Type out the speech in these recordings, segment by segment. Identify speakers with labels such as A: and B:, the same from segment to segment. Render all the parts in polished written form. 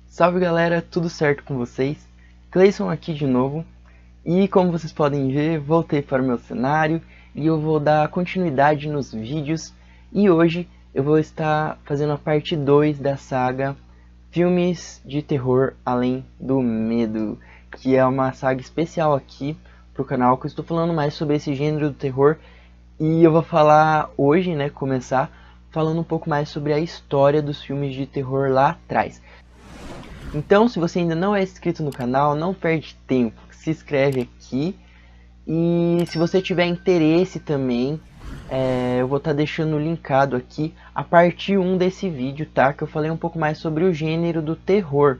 A: Salve galera, tudo certo com vocês? Cleison aqui de novo e como vocês podem ver, voltei para o meu cenário e eu vou dar continuidade nos vídeos e hoje eu vou estar fazendo a parte 2 da saga Filmes de Terror Além do Medo, que é uma saga especial aqui para o canal, que eu estou falando mais sobre esse gênero do terror e eu vou falar hoje, começar falando um pouco mais sobre a história dos filmes de terror lá atrás. Então, se você ainda não é inscrito no canal, não perde tempo, se inscreve aqui. E se você tiver interesse também, eu vou estar deixando linkado aqui a parte 1 desse vídeo, tá? Que eu falei um pouco mais sobre o gênero do terror.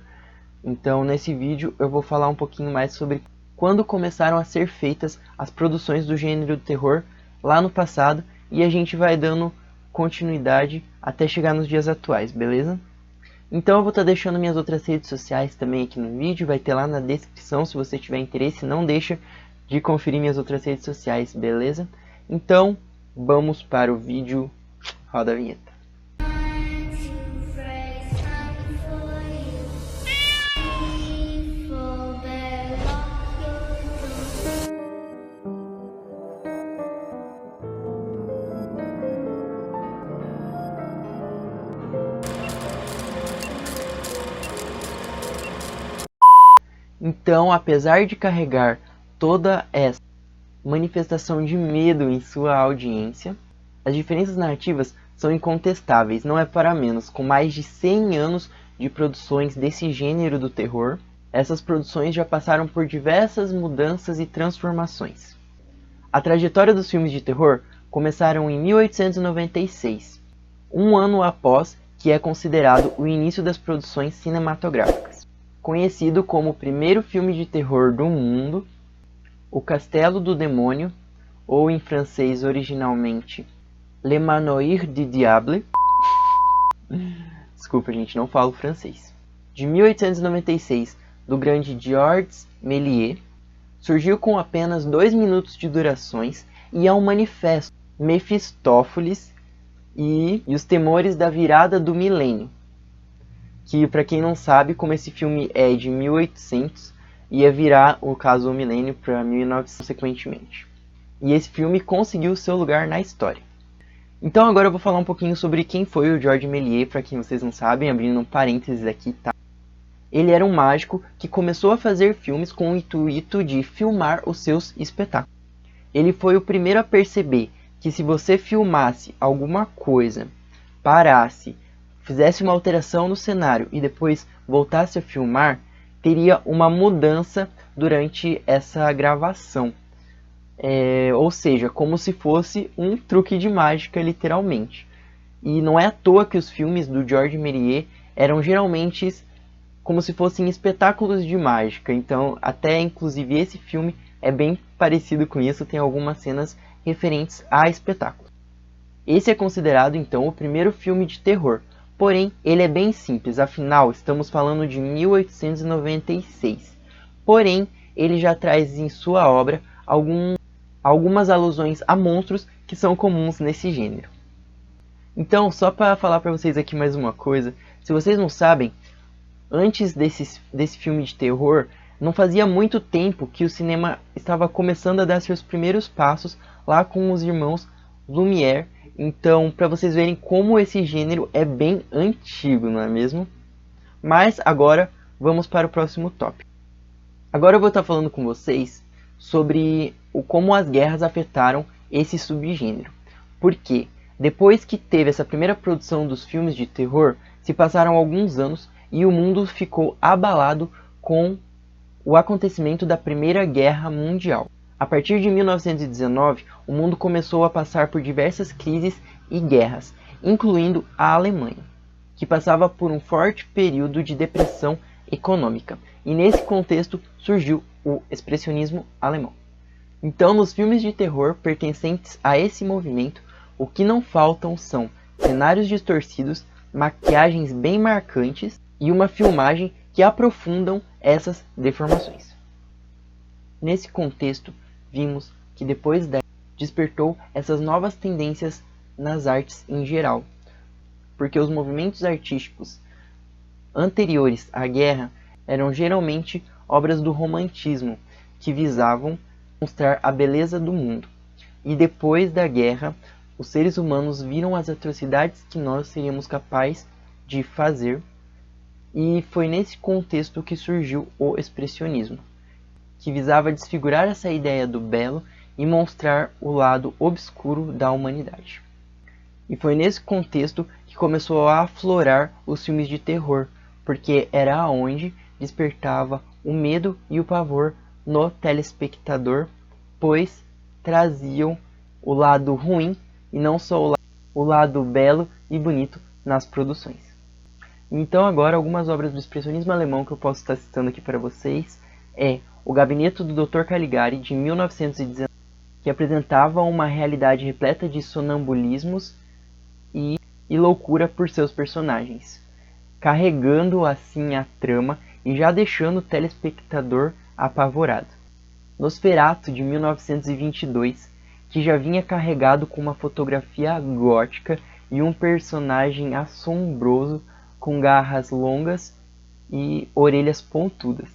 A: Então, nesse vídeo eu vou falar um pouquinho mais sobre quando começaram a ser feitas as produções do gênero do terror lá no passado. E a gente vai dando continuidade até chegar nos dias atuais, beleza? Então eu vou estar deixando minhas outras redes sociais também aqui no vídeo, vai ter lá na descrição se você tiver interesse, não deixa de conferir minhas outras redes sociais, beleza? Então, vamos para o vídeo, roda a vinheta. Então, apesar de carregar toda essa manifestação de medo em sua audiência, as diferenças narrativas são incontestáveis, não é para menos. Com mais de 100 anos de produções desse gênero do terror, essas produções já passaram por diversas mudanças e transformações. A trajetória dos filmes de terror começaram em 1896, um ano após que é considerado o início das produções cinematográficas. Conhecido como o primeiro filme de terror do mundo, O Castelo do Demônio, ou em francês originalmente Le Manoir du Diable, desculpa gente, não falo francês, de 1896, do grande Georges Méliès, surgiu com apenas 2 minutos de durações e é um manifesto Mefistófeles e os temores da virada do milênio. Que, para quem não sabe, como esse filme é de 1800, ia virar, o caso, o milênio para 1900 consequentemente. E esse filme conseguiu seu lugar na história. Então agora eu vou falar um pouquinho sobre quem foi o Georges Méliès, para quem vocês não sabem, abrindo um parênteses aqui, tá? Ele era um mágico que começou a fazer filmes com o intuito de filmar os seus espetáculos. Ele foi o primeiro a perceber que se você filmasse alguma coisa, parasse, fizesse uma alteração no cenário e depois voltasse a filmar, teria uma mudança durante essa gravação. Ou seja, como se fosse um truque de mágica, literalmente. E não é à toa que os filmes do Georges Méliès eram geralmente como se fossem espetáculos de mágica. Então, até inclusive esse filme é bem parecido com isso, tem algumas cenas referentes a espetáculos. Esse é considerado, então, o primeiro filme de terror. Porém, ele é bem simples, afinal, estamos falando de 1896. Porém, ele já traz em sua obra algumas alusões a monstros que são comuns nesse gênero. Então, só para falar para vocês aqui mais uma coisa, se vocês não sabem, antes desse filme de terror, não fazia muito tempo que o cinema estava começando a dar seus primeiros passos lá com os irmãos Lumière. Então, para vocês verem como esse gênero é bem antigo, não é mesmo? Mas agora, vamos para o próximo tópico. Agora eu vou estar falando com vocês sobre como as guerras afetaram esse subgênero. Porque, depois que teve essa primeira produção dos filmes de terror, se passaram alguns anos e o mundo ficou abalado com o acontecimento da Primeira Guerra Mundial. A partir de 1919, o mundo começou a passar por diversas crises e guerras, incluindo a Alemanha, que passava por um forte período de depressão econômica. E nesse contexto surgiu o expressionismo alemão. Então, nos filmes de terror pertencentes a esse movimento, o que não faltam são cenários distorcidos, maquiagens bem marcantes e uma filmagem que aprofundam essas deformações. Nesse contexto, vimos que depois da despertou essas novas tendências nas artes em geral, porque os movimentos artísticos anteriores à guerra eram geralmente obras do romantismo, que visavam mostrar a beleza do mundo. E depois da guerra, os seres humanos viram as atrocidades que nós seríamos capazes de fazer, e foi nesse contexto que surgiu o expressionismo, que visava desfigurar essa ideia do belo e mostrar o lado obscuro da humanidade. E foi nesse contexto que começou a aflorar os filmes de terror, porque era onde despertava o medo e o pavor no telespectador, pois traziam o lado ruim e não só o lado belo e bonito nas produções. Então agora algumas obras do expressionismo alemão que eu posso estar citando aqui para vocês é O Gabinete do Dr. Caligari, de 1919, que apresentava uma realidade repleta de sonambulismos e loucura por seus personagens, carregando assim a trama e já deixando o telespectador apavorado. Nosferatu, de 1922, que já vinha carregado com uma fotografia gótica e um personagem assombroso com garras longas e orelhas pontudas.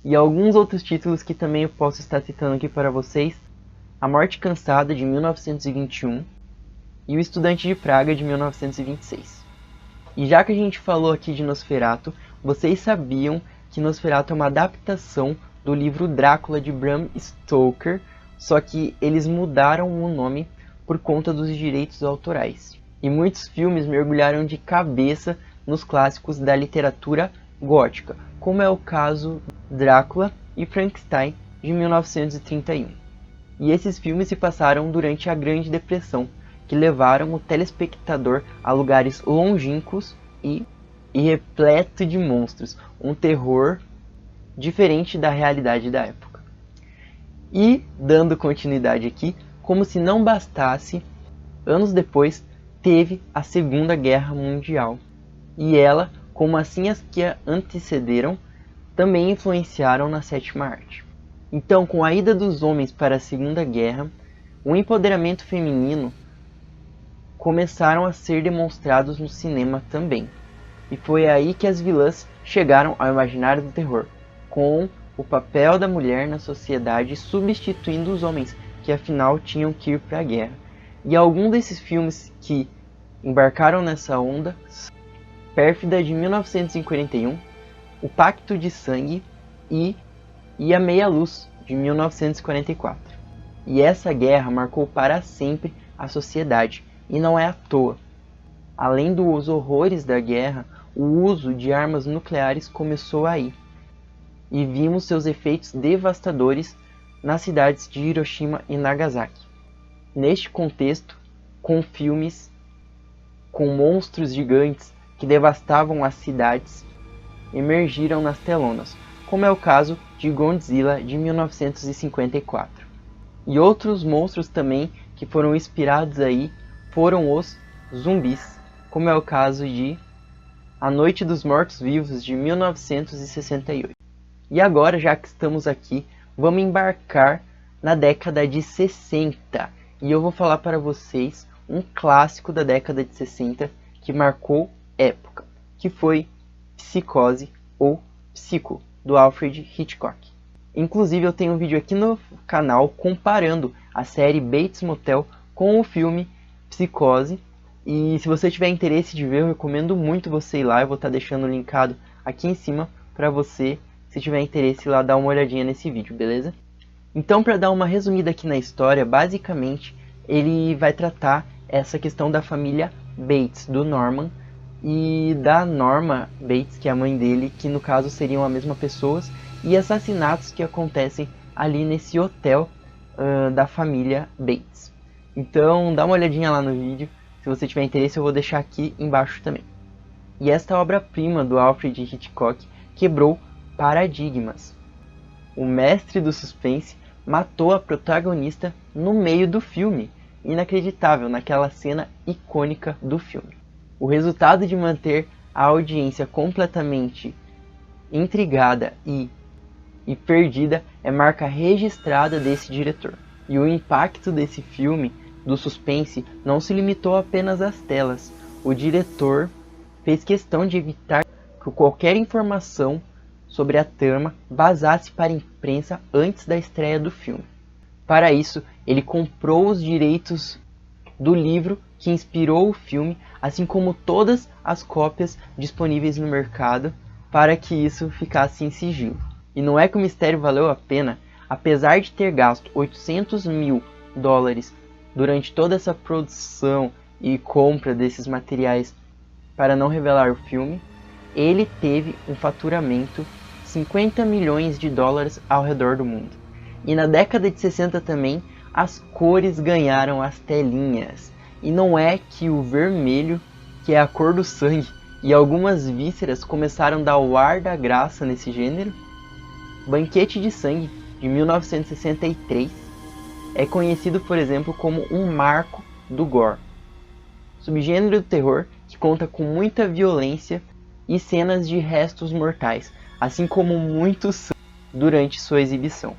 A: E alguns outros títulos que também eu posso estar citando aqui para vocês: A Morte Cansada, de 1921, e O Estudante de Praga, de 1926. E já que a gente falou aqui de Nosferatu, vocês sabiam que Nosferatu é uma adaptação do livro Drácula, de Bram Stoker, só que eles mudaram o nome por conta dos direitos autorais. E muitos filmes mergulharam de cabeça nos clássicos da literatura gótica, como é o caso Drácula e Frankenstein, de 1931. E esses filmes se passaram durante a Grande Depressão, que levaram o telespectador a lugares longínquos e repleto de monstros, um terror diferente da realidade da época. E, dando continuidade aqui, como se não bastasse, anos depois teve a Segunda Guerra Mundial. E ela, como assim as que a antecederam, também influenciaram na sétima arte. Então, com a ida dos homens para a Segunda Guerra, o empoderamento feminino começaram a ser demonstrados no cinema também. E foi aí que as vilãs chegaram ao imaginário do terror, com o papel da mulher na sociedade substituindo os homens, que afinal tinham que ir para a guerra. E alguns desses filmes que embarcaram nessa onda: Pérfida, de 1941, O Pacto de Sangue e A Meia Luz, de 1944. E essa guerra marcou para sempre a sociedade, e não é à toa. Além dos horrores da guerra, o uso de armas nucleares começou aí, e vimos seus efeitos devastadores nas cidades de Hiroshima e Nagasaki. Neste contexto, com filmes com monstros gigantes que devastavam as cidades, emergiram nas telonas, como é o caso de Godzilla, de 1954. E outros monstros também que foram inspirados aí foram os zumbis, como é o caso de A Noite dos Mortos-Vivos, de 1968. E agora, já que estamos aqui, vamos embarcar na década de 60. E eu vou falar para vocês um clássico da década de 60 que marcou época, que foi Psicose ou Psico, do Alfred Hitchcock. Inclusive eu tenho um vídeo aqui no canal comparando a série Bates Motel com o filme Psicose. E se você tiver interesse de ver, eu recomendo muito você ir lá. Eu vou estar deixando linkado aqui em cima para você, se tiver interesse, ir lá dar uma olhadinha nesse vídeo, beleza? Então, para dar uma resumida aqui na história, basicamente ele vai tratar essa questão da família Bates, do Norman, e da Norma Bates, que é a mãe dele, que no caso seriam a mesma pessoa, e assassinatos que acontecem ali nesse hotel da família Bates. Então dá uma olhadinha lá no vídeo, se você tiver interesse eu vou deixar aqui embaixo também. E esta obra-prima do Alfred Hitchcock quebrou paradigmas. O mestre do suspense matou a protagonista no meio do filme, inacreditável, naquela cena icônica do filme. O resultado de manter a audiência completamente intrigada e perdida é marca registrada desse diretor. E o impacto desse filme, do suspense, não se limitou apenas às telas. O diretor fez questão de evitar que que qualquer informação sobre a trama vazasse para a imprensa antes da estreia do filme. Para isso, ele comprou os direitos do livro que inspirou o filme, assim como todas as cópias disponíveis no mercado, para que isso ficasse em sigilo. E não é que o mistério valeu a pena, apesar de ter gasto $800 mil durante toda essa produção e compra desses materiais para não revelar o filme, ele teve um faturamento de $50 milhões ao redor do mundo. E na década de 60 também, as cores ganharam as telinhas. E não é que o vermelho, que é a cor do sangue, e algumas vísceras começaram a dar o ar da graça nesse gênero? Banquete de Sangue, de 1963, é conhecido, por exemplo, como um marco do gore. Subgênero do terror que conta com muita violência e cenas de restos mortais, assim como muito sangue durante sua exibição.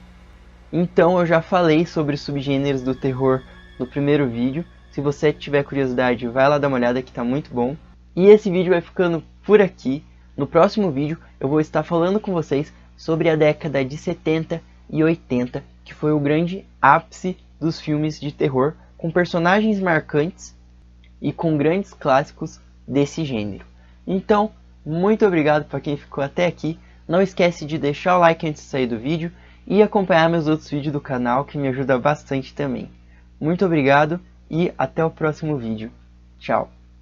A: Então eu já falei sobre os subgêneros do terror no primeiro vídeo. Se você tiver curiosidade, vai lá dar uma olhada que tá muito bom. E esse vídeo vai ficando por aqui. No próximo vídeo eu vou estar falando com vocês sobre a década de 70 e 80, que foi o grande ápice dos filmes de terror, com personagens marcantes e com grandes clássicos desse gênero. Então, muito obrigado para quem ficou até aqui. Não esquece de deixar o like antes de sair do vídeo e acompanhar meus outros vídeos do canal, que me ajuda bastante também. Muito obrigado e até o próximo vídeo. Tchau!